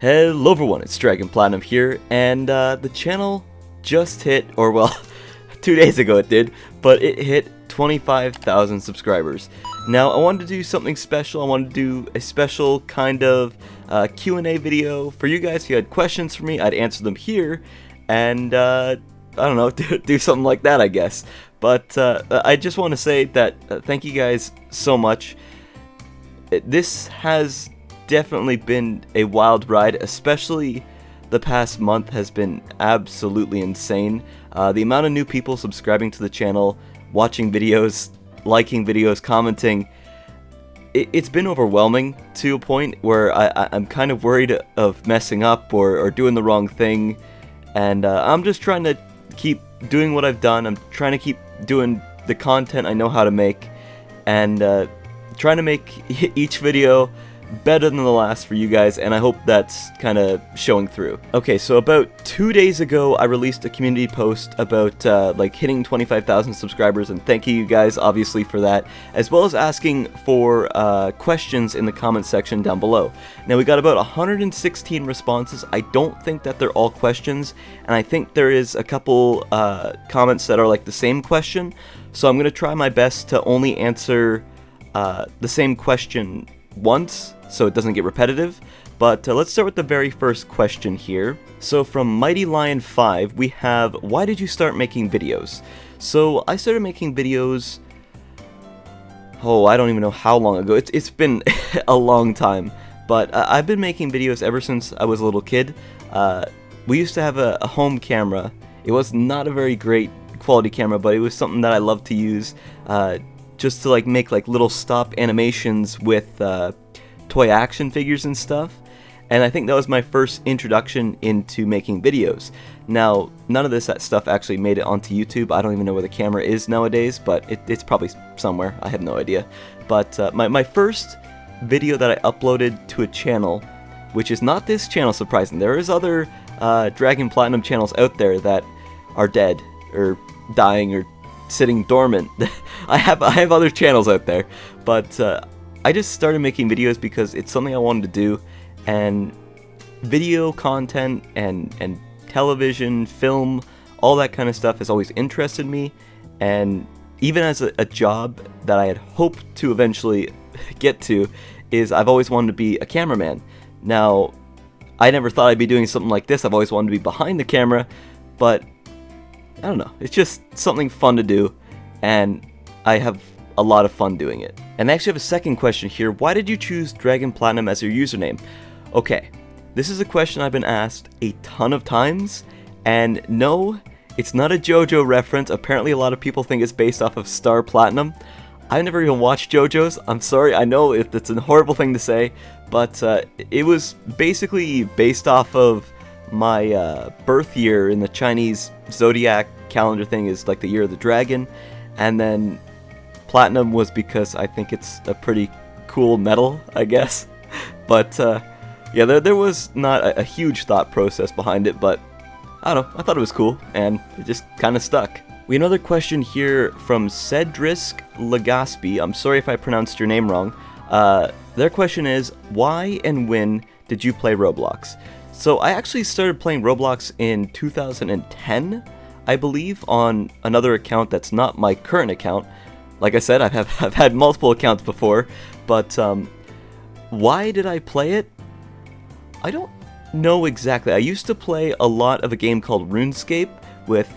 Hello everyone, it's dragonplatinum here, and the channel just hit, or well, 2 days ago it did, but it hit 25,000 subscribers. Now I wanted to do something special. I wanted to do a special kind of Q&A video for you guys. If you had questions for me, I'd answer them here, and I don't know, do something like that, I guess. But I just want to say that thank you guys so much. This has definitely been a wild ride, especially the past month has been absolutely insane. The amount of new people subscribing to the channel, watching videos, liking videos, commenting, it's been overwhelming to a point where I'm kind of worried of messing up or doing the wrong thing, and I'm just trying to keep doing what I've done. I'm trying to keep doing the content I know how to make, and trying to make each video better than the last for you guys, and I hope that's kind of showing through. Okay, so about 2 days ago, I released a community post about like hitting 25,000 subscribers, and thank you guys obviously for that, as well as asking for questions in the comment section down below. Now we got about 116 responses. I don't think that they're all questions, and I think there is a couple comments that are like the same question, so I'm gonna try my best to only answer the same question once, so it doesn't get repetitive. But let's start with the very first question here. So from Mighty Lion 5, we have, why did you start making videos? So I started making videos, I don't even know how long ago. It's been a long time, but I've been making videos ever since I was a little kid. We used to have a home camera. It was not a very great quality camera, but it was something that I loved to use, just to like make like little stop animations with toy action figures and stuff. And I think that was my first introduction into making videos. Now, none of this stuff actually made it onto YouTube. I don't even know where the camera is nowadays, but it's probably somewhere. I have no idea. But my first video that I uploaded to a channel, which is not this channel, surprisingly. There is other Dragon Platinum channels out there that are dead or dying or sitting dormant. I have other channels out there, but I just started making videos because it's something I wanted to do, and video content and television, film, all that kind of stuff has always interested me. And even as a job that I had hoped to eventually get to, is I've always wanted to be a cameraman. Now, I never thought I'd be doing something like this. I've always wanted to be behind the camera, but I don't know, it's just something fun to do, and I have a lot of fun doing it. And I actually have a second question here. Why did you choose Dragon Platinum as your username? Okay, this is a question I've been asked a ton of times, and no, it's not a JoJo reference. Apparently a lot of people think it's based off of Star Platinum. I've never even watched JoJo's. I'm sorry, I know it's a horrible thing to say, but it was basically based off of my birth year in the Chinese zodiac calendar thing, is like the year of the dragon, and then platinum was because I think it's a pretty cool metal, I guess. But yeah, there was not a huge thought process behind it, but I don't know, I thought it was cool, and it just kind of stuck. We have another question here from Cedric Legaspi. I'm sorry if I pronounced your name wrong. Their question is, why and when did you play Roblox? So I actually started playing Roblox in 2010, I believe, on another account that's not my current account. Like I said, I've had multiple accounts before, but why did I play it? I don't know exactly. I used to play a lot of a game called RuneScape with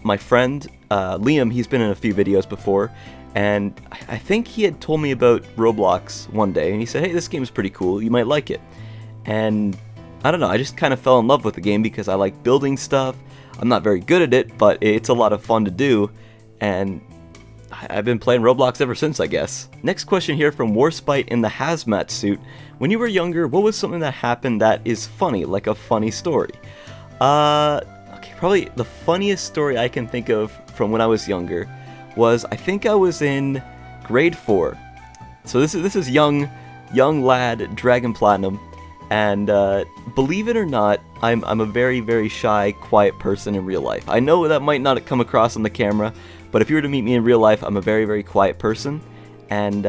my friend Liam. He's been in a few videos before, and I think he had told me about Roblox one day, and he said, hey, this game is pretty cool, you might like it. And I don't know, I just kind of fell in love with the game because I like building stuff. I'm not very good at it, but it's a lot of fun to do, and I've been playing Roblox ever since, I guess. Next question here from Warspite in the hazmat suit. When you were younger, what was something that happened that is funny, like a funny story? Okay, probably the funniest story I can think of from when I was younger was, I think I was in grade 4. So this is young lad Dragon Platinum, and believe it or not, I'm a very, very shy, quiet person in real life. I know that might not come across on the camera, but if you were to meet me in real life, I'm a very, very quiet person. And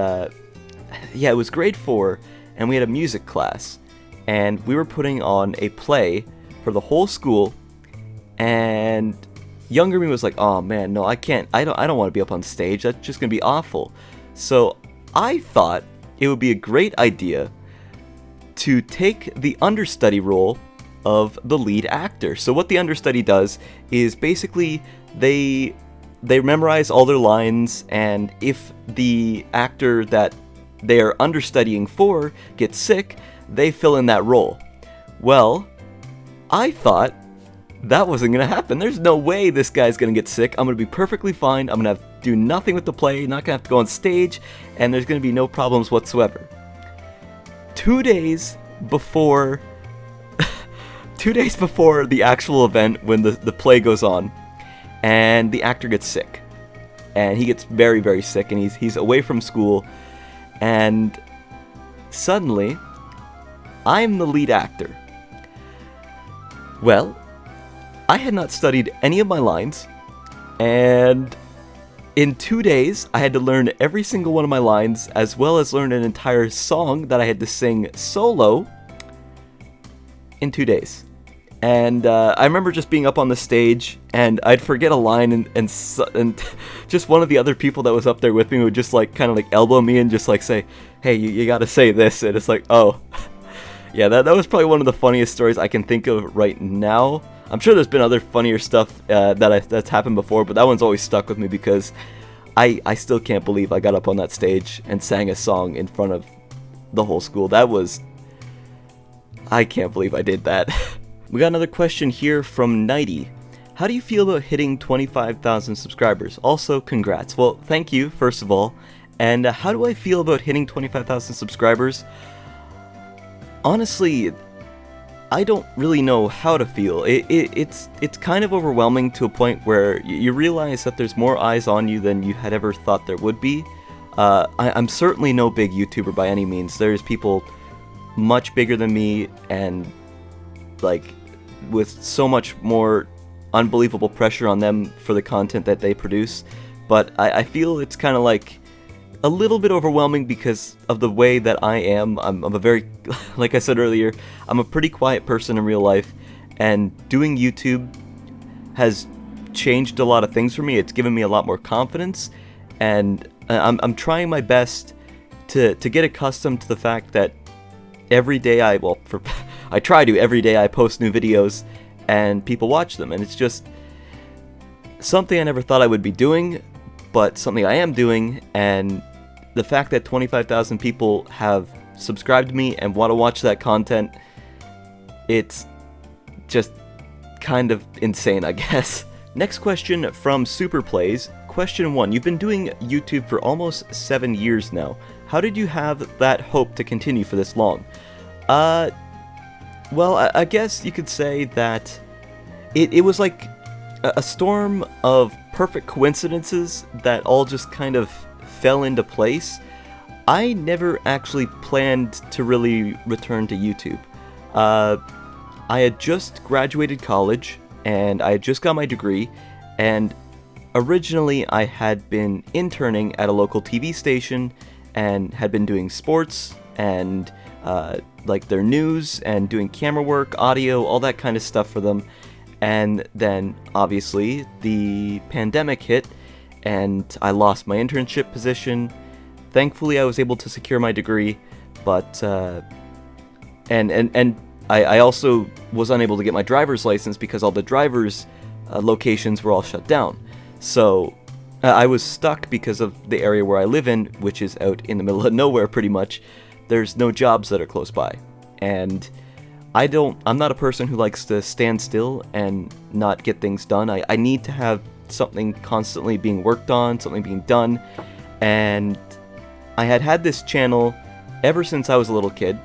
yeah, it was grade 4, and we had a music class. and we were putting on a play for the whole school, and younger me was like, oh man, no, I can't, I don't want to be up on stage, that's just gonna be awful. So I thought it would be a great idea to take the understudy role of the lead actor. So what the understudy does is basically they memorize all their lines, and if the actor that they are understudying for gets sick, they fill in that role. Well, I thought that wasn't gonna happen. There's no way this guy's gonna get sick. I'm gonna be perfectly fine. I'm gonna have to do nothing with the play, not gonna have to go on stage, and there's gonna be no problems whatsoever. 2 days before 2 days before the actual event, when the play goes on, and the actor gets sick, and he gets very, very sick, and he's away from school, and suddenly I'm the lead actor. Well, I had not studied any of my lines, and in 2 days I had to learn every single one of my lines, as well as learn an entire song that I had to sing solo in 2 days. And I remember just being up on the stage, and I'd forget a line, and just one of the other people that was up there with me would just like kind of like elbow me and just like say, hey, you gotta say this, and it's like, oh. Yeah, that was probably one of the funniest stories I can think of right now. I'm sure there's been other funnier stuff that's happened before, but that one's always stuck with me because I still can't believe I got up on that stage and sang a song in front of the whole school. I can't believe I did that. We got another question here from Nighty. How do you feel about hitting 25,000 subscribers? Also, congrats. Well, thank you, first of all. And how do I feel about hitting 25,000 subscribers? Honestly, I don't really know how to feel. It's kind of overwhelming to a point where you realize that there's more eyes on you than you had ever thought there would be. I'm certainly no big YouTuber by any means. There's people much bigger than me, and like with so much more unbelievable pressure on them for the content that they produce. But I feel it's kind of like a little bit overwhelming because of the way that I am. I'm a very, like I said earlier, I'm a pretty quiet person in real life, and doing YouTube has changed a lot of things for me. It's given me a lot more confidence, and I'm trying my best to get accustomed to the fact that every day I try to every day I post new videos and people watch them, and it's just something I never thought I would be doing, but something I am doing. And the fact that 25,000 people have subscribed to me and want to watch that content, it's just kind of insane, I guess. Next question from Super Plays. Question 1. You've been doing YouTube for almost 7 years now. How did you have that hope to continue for this long? Well, I guess you could say that it was like a storm of perfect coincidences that all just kind of fell into place. I never actually planned to really return to YouTube. I had just graduated college, and I had just got my degree, and originally I had been interning at a local TV station and had been doing sports and like their news and doing camera work, audio, all that kind of stuff for them. And then obviously the pandemic hit and I lost my internship position. Thankfully I was able to secure my degree, but and I also was unable to get my driver's license because all the driver's locations were all shut down. So I was stuck because of the area where I live in, which is out in the middle of nowhere pretty much. There's no jobs that are close by. And I'm not a person who likes to stand still and not get things done. I need to have something constantly being worked on, something being done. And I had this channel ever since I was a little kid.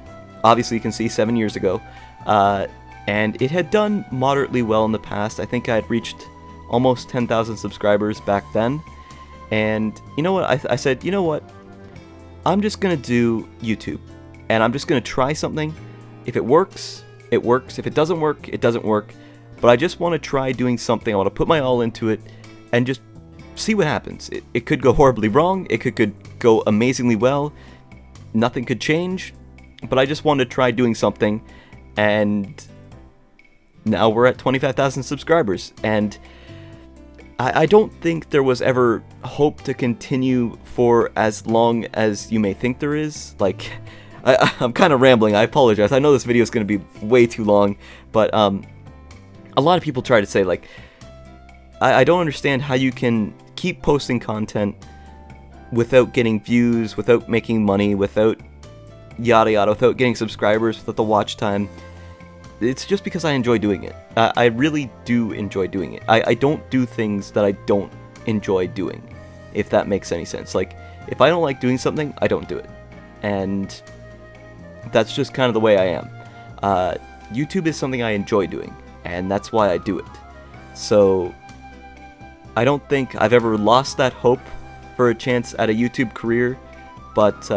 Obviously you can see 7 years ago. And it had done moderately well in the past. I think I had reached almost 10,000 subscribers back then. And you know what? I said, you know what? I'm just gonna do YouTube. And I'm just gonna try something. If it works, it works. If it doesn't work, it doesn't work. But I just want to try doing something. I want to put my all into it and just see what happens. It could go horribly wrong. It could go amazingly well. Nothing could change. but I just wanted to try doing something, and now we're at 25,000 subscribers, and I don't think there was ever hope to continue for as long as you may think there is. Like, I'm kind of rambling, I apologize. I know this video is going to be way too long, but a lot of people try to say, like, I don't understand how you can keep posting content without getting views, without making money, without yada yada, without getting subscribers, without the watch time. It's just because I enjoy doing it. I really do enjoy doing it. I don't do things that I don't enjoy doing, if that makes any sense. Like, if I don't like doing something, I don't do it. And that's just kind of the way I am. YouTube is something I enjoy doing, and that's why I do it. So, I don't think I've ever lost that hope for a chance at a YouTube career, but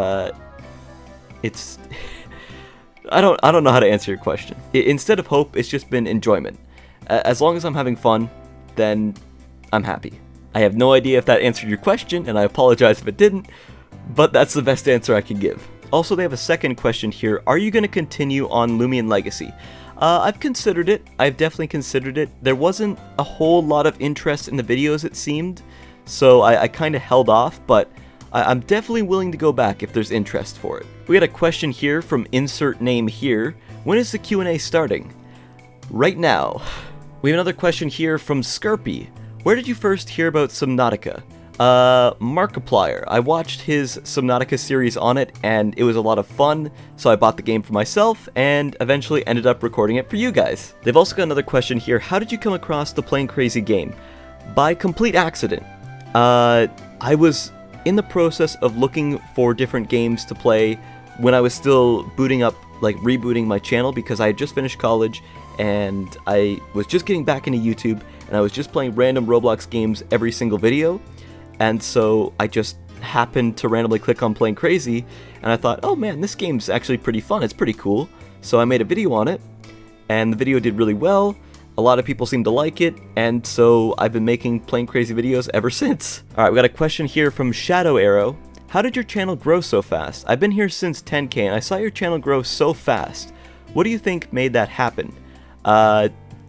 it's... I don't know how to answer your question. Instead of hope, it's just been enjoyment. As long as I'm having fun, then I'm happy. I have no idea if that answered your question, and I apologize if it didn't, but that's the best answer I can give. Also, they have a second question here. Are you going to continue on Lumion Legacy? I've considered it. I've definitely considered it. There wasn't a whole lot of interest in the videos, it seemed, so I kind of held off, but I'm definitely willing to go back if there's interest for it. We got a question here from insert name here. When is the Q&A starting? Right now. We have another question here from Scarpy. Where did you first hear about Subnautica? Markiplier. I watched his Subnautica series on it, and it was a lot of fun, so I bought the game for myself, and eventually ended up recording it for you guys. They've also got another question here. How did you come across the Plain Crazy game? By complete accident. I was in the process of looking for different games to play when I was still rebooting my channel, because I had just finished college and I was just getting back into YouTube, and I was just playing random Roblox games every single video, and so I just happened to randomly click on Plain Crazy, and I thought, oh man, this game's actually pretty fun, it's pretty cool, so I made a video on it, and the video did really well. A lot of people seem to like it, and so I've been making Plain Crazy videos ever since. Alright, we got a question here from Shadow Arrow. How did your channel grow so fast? I've been here since 10K, and I saw your channel grow so fast. What do you think made that happen?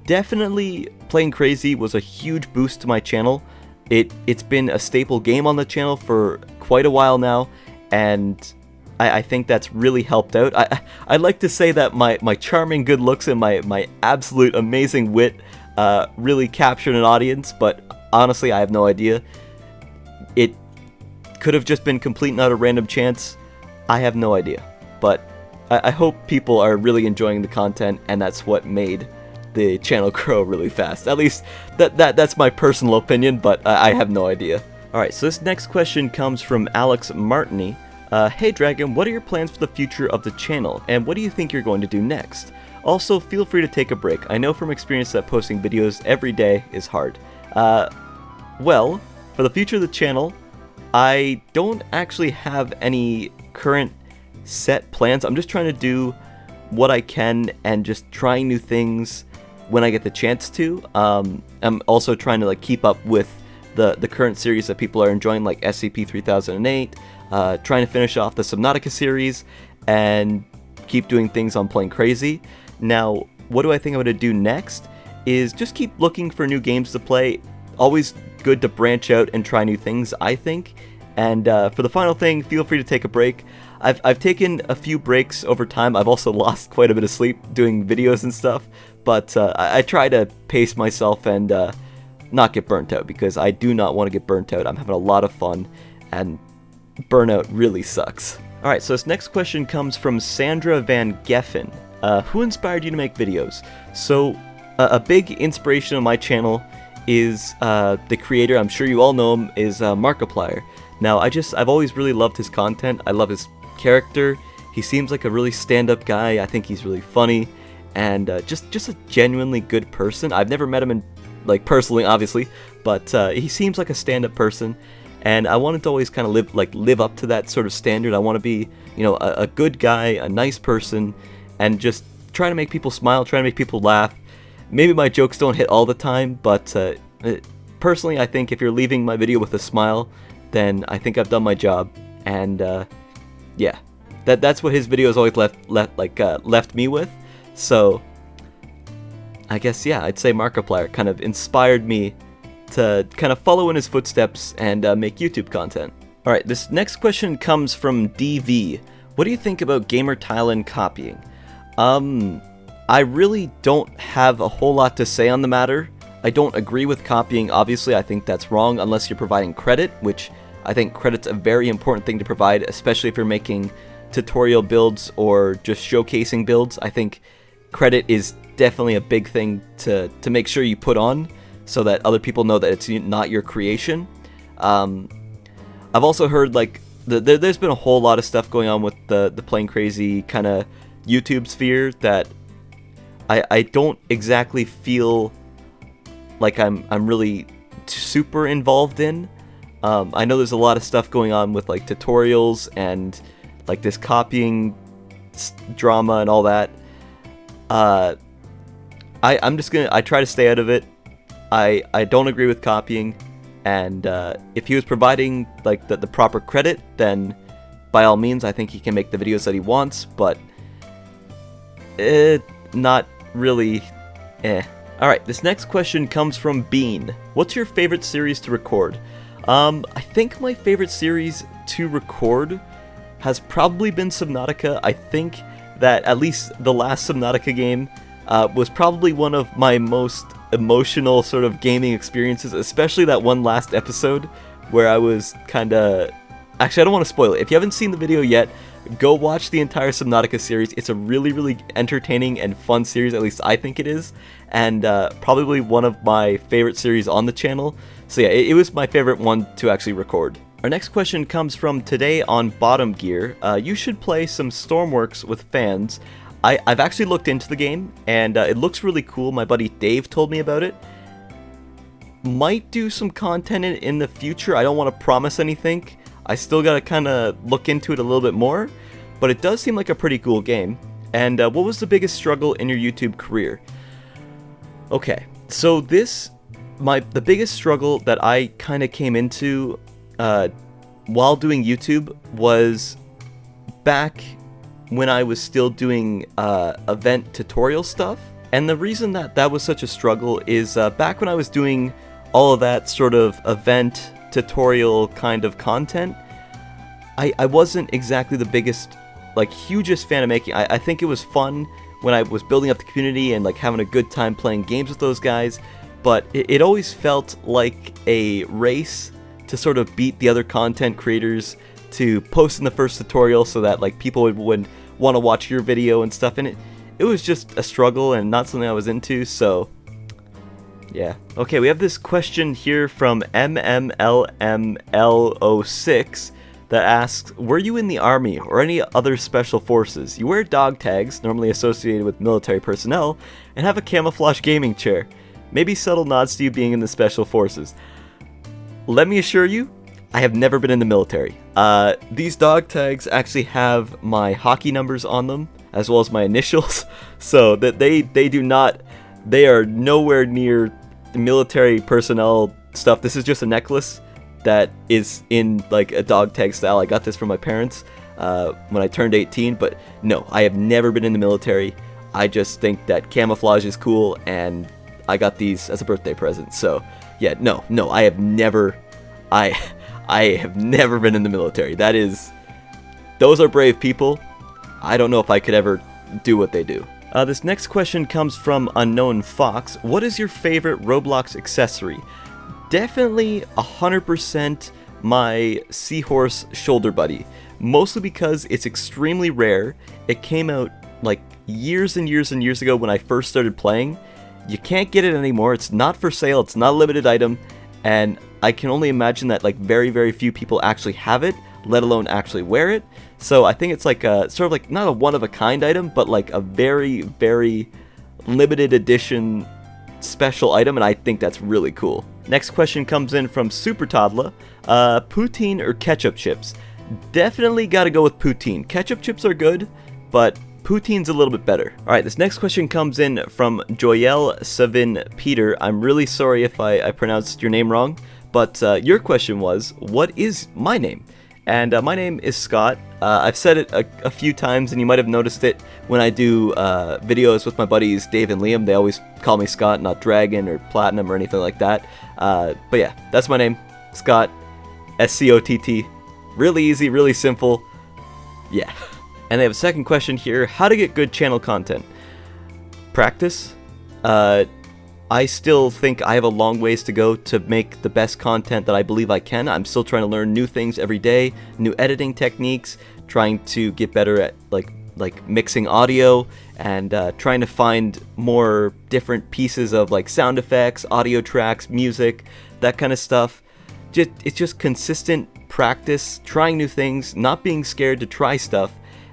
Definitely Plain Crazy was a huge boost to my channel. It's been a staple game on the channel for quite a while now, and I think that's really helped out. I'd like to say that my charming good looks and my absolute amazing wit really captured an audience, but honestly, I have no idea. It could have just been complete and utter random chance. I have no idea. But I hope people are really enjoying the content, and that's what made the channel grow really fast. At least that's my personal opinion, but I have no idea. Alright, so this next question comes from Alex Martini. Hey Dragon, what are your plans for the future of the channel, and what do you think you're going to do next? Also, feel free to take a break. I know from experience that posting videos every day is hard. Well, for the future of the channel, I don't actually have any current set plans. I'm just trying to do what I can and just trying new things when I get the chance to. I'm also trying to keep up with the current series that people are enjoying, like SCP-3008, trying to finish off the Subnautica series, and keep doing things on Plain Crazy. Now, what do I think I'm going to do next is just keep looking for new games to play. Always good to branch out and try new things, I think. And for the final thing, feel free to take a break. I've taken a few breaks over time. I've also lost quite a bit of sleep doing videos and stuff, but I try to pace myself and not get burnt out, because I do not want to get burnt out. I'm having a lot of fun, and burnout really sucks. Alright, so this next question comes from Sandra Van Geffen. Who inspired you to make videos? So, a big inspiration of my channel is the creator, I'm sure you all know him, is Markiplier. Now, I've always really loved his content. I love his character. He seems like a really stand-up guy. I think he's really funny, and just a genuinely good person. I've never met him personally, obviously, but he seems like a stand-up person. And I wanted to always kind of live up to that sort of standard. I want to be, a good guy, a nice person, and just try to make people smile, try to make people laugh. Maybe my jokes don't hit all the time, but personally, I think if you're leaving my video with a smile, then I think I've done my job. And yeah, That's what his videos always left me with. So I guess, yeah, I'd say Markiplier kind of inspired me to kind of follow in his footsteps and make YouTube content. Alright, this next question comes from DV. What do you think about gamer Thailand copying? I really don't have a whole lot to say on the matter. I don't agree with copying, obviously. I think that's wrong unless you're providing credit, which I think credit's a very important thing to provide, especially if you're making tutorial builds or just showcasing builds. I think credit is definitely a big thing to make sure you put on so that other people know that it's not your creation. I've also heard like there's been a whole lot of stuff going on with the Plain Crazy kind of YouTube sphere that I don't exactly feel like I'm really super involved in. I know there's a lot of stuff going on with like tutorials and like this copying drama and all that. I try to stay out of it. I don't agree with copying, and if he was providing like the proper credit, then by all means I think he can make the videos that he wants, but not really. Alright, this next question comes from Bean. What's your favorite series to record? I think my favorite series to record has probably been Subnautica. I think that at least the last Subnautica game was probably one of my most emotional sort of gaming experiences, especially that one last episode where I was kinda... Actually, I don't want to spoil it. If you haven't seen the video yet, go watch the entire Subnautica series. It's a really, really entertaining and fun series, at least I think it is, and probably one of my favorite series on the channel. So yeah, it was my favorite one to actually record. Our next question comes from Today on Bottom Gear. You should play some Stormworks with fans. I've actually looked into the game, and it looks really cool. My buddy Dave told me about it. Might do some content in the future. I don't want to promise anything. I still gotta kind of look into it a little bit more, but it does seem like a pretty cool game. And what was the biggest struggle in your YouTube career? Okay, so the biggest struggle that I kind of came into while doing YouTube was back when I was still doing event tutorial stuff. And the reason that was such a struggle is back when I was doing all of that sort of event tutorial kind of content, I wasn't exactly the biggest, like, hugest fan of making. I think it was fun when I was building up the community and like having a good time playing games with those guys, but it always felt like a race to sort of beat the other content creators to post in the first tutorial so that like people would want to watch your video and stuff, and it was just a struggle and not something I was into, so yeah. Okay, we have this question here from MMLML06 that asks, were you in the army or any other special forces? You wear dog tags, normally associated with military personnel, and have a camouflage gaming chair. Maybe subtle nods to you being in the special forces. Let me assure you, I have never been in the military. These dog tags actually have my hockey numbers on them, as well as my initials, so that they are nowhere near the military personnel stuff. This is just a necklace that is in like a dog tag style. I got this from my parents when I turned 18, but no, I have never been in the military. I just think that camouflage is cool, and I got these as a birthday present. So yeah, no, I have never been in the military. Those are brave people. I don't know if I could ever do what they do. This next question comes from Unknown Fox. What is your favorite Roblox accessory? Definitely 100% my seahorse shoulder buddy. Mostly because it's extremely rare. It came out like years and years and years ago when I first started playing. You can't get it anymore. It's not for sale. It's not a limited item. And I can only imagine that like very, very few people actually have it, let alone actually wear it. So I think it's like a sort of like not a one-of-a-kind item, but like a very, very limited edition special item, and I think that's really cool. Next question comes in from Super Toddler. Poutine or ketchup chips? Definitely gotta go with poutine. Ketchup chips are good, but poutine's a little bit better. Alright, this next question comes in from Joyelle Savin Peter. I'm really sorry if I pronounced your name wrong, but your question was, what is my name? And my name is Scott. I've said it a few times, and you might have noticed it when I do videos with my buddies Dave and Liam. They always call me Scott, not Dragon or Platinum or anything like that. But yeah, that's my name, Scott, S-C-O-T-T. Really easy, really simple. Yeah. And they have a second question here: how to get good channel content? Practice. I still think I have a long ways to go to make the best content that I believe I can. I'm still trying to learn new things every day, new editing techniques, trying to get better at like mixing audio, and trying to find more different pieces of like sound effects, audio tracks, music, that kind of stuff. It's just consistent practice, trying new things, not being scared to try stuff,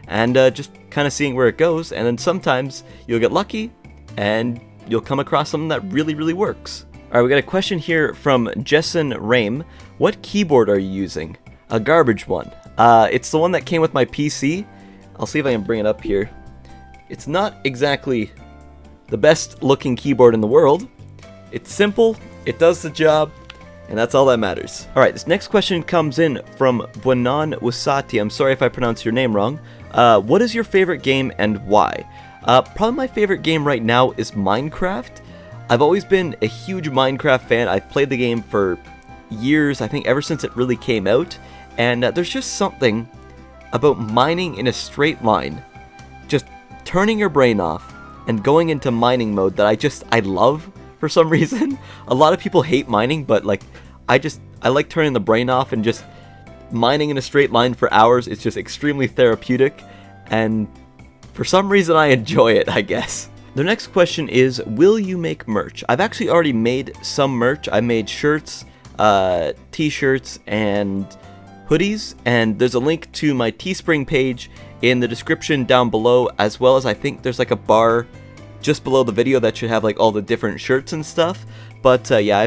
and just kind of seeing where it goes. And then sometimes you'll get lucky and you'll come across something that really, really works. Alright, we got a question here from Jessen Rame. What keyboard are you using? A garbage one. It's the one that came with my PC. I'll see if I can bring it up here. It's not exactly the best looking keyboard in the world. It's simple, it does the job, and that's all that matters. Alright, this next question comes in from Buanan Wasati. I'm sorry if I pronounced your name wrong. What is your favorite game and why? Probably my favorite game right now is Minecraft. I've always been a huge Minecraft fan. I've played the game for years, I think ever since it really came out. And there's just something about mining in a straight line, just turning your brain off and going into mining mode that I love for some reason. A lot of people hate mining, but like I like turning the brain off and just mining in a straight line for hours. It's just extremely therapeutic, and for some reason I enjoy it, I guess. The next question is, will you make merch? I've actually already made some merch. I made shirts, t-shirts, and hoodies, and there's a link to my Teespring page in the description down below, as well as I think there's like a bar just below the video that should have like all the different shirts and stuff. But yeah,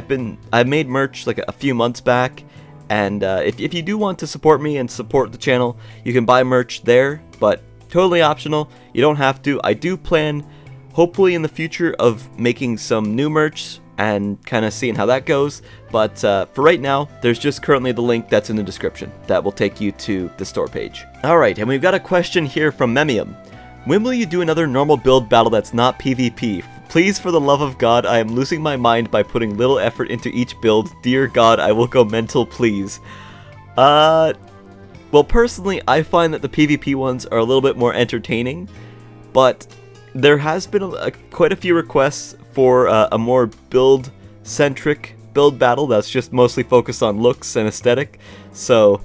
I made merch like a few months back, and if you do want to support me and support the channel, you can buy merch there, but totally optional. You don't have to. I do plan, hopefully in the future, of making some new merch and kind of seeing how that goes. But for right now, there's just currently the link that's in the description that will take you to the store page. Alright, and we've got a question here from Memium. When will you do another normal build battle that's not PvP? Please, for the love of God, I am losing my mind by putting little effort into each build. Dear God, I will go mental, please. Well, personally, I find that the PvP ones are a little bit more entertaining, but there has been quite a few requests for a more build-centric build battle that's just mostly focused on looks and aesthetic, so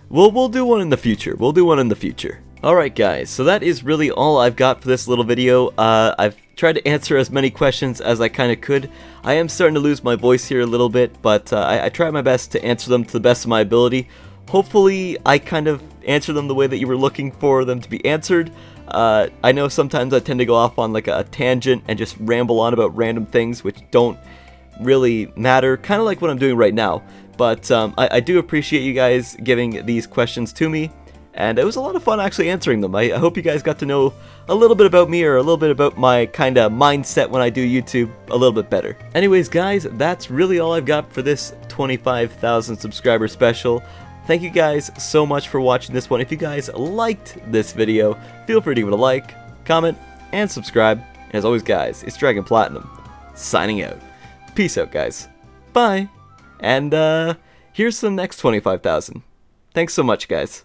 we'll do one in the future. Alright guys, so that is really all I've got for this little video. I've tried to answer as many questions as I kind of could. I am starting to lose my voice here a little bit, but I tried my best to answer them to the best of my ability. Hopefully I kind of answer them the way that you were looking for them to be answered. I know sometimes I tend to go off on like a tangent and just ramble on about random things which don't really matter, kind of like what I'm doing right now. But I do appreciate you guys giving these questions to me, and it was a lot of fun actually answering them. I hope you guys got to know a little bit about me, or a little bit about my kind of mindset when I do YouTube a little bit better. Anyways guys, that's really all I've got for this 25,000 subscriber special. Thank you guys so much for watching this one. If you guys liked this video, feel free to give it a like, comment, and subscribe. And as always guys, it's Dragon Platinum, signing out. Peace out guys. Bye. And here's the next 25,000. Thanks so much guys.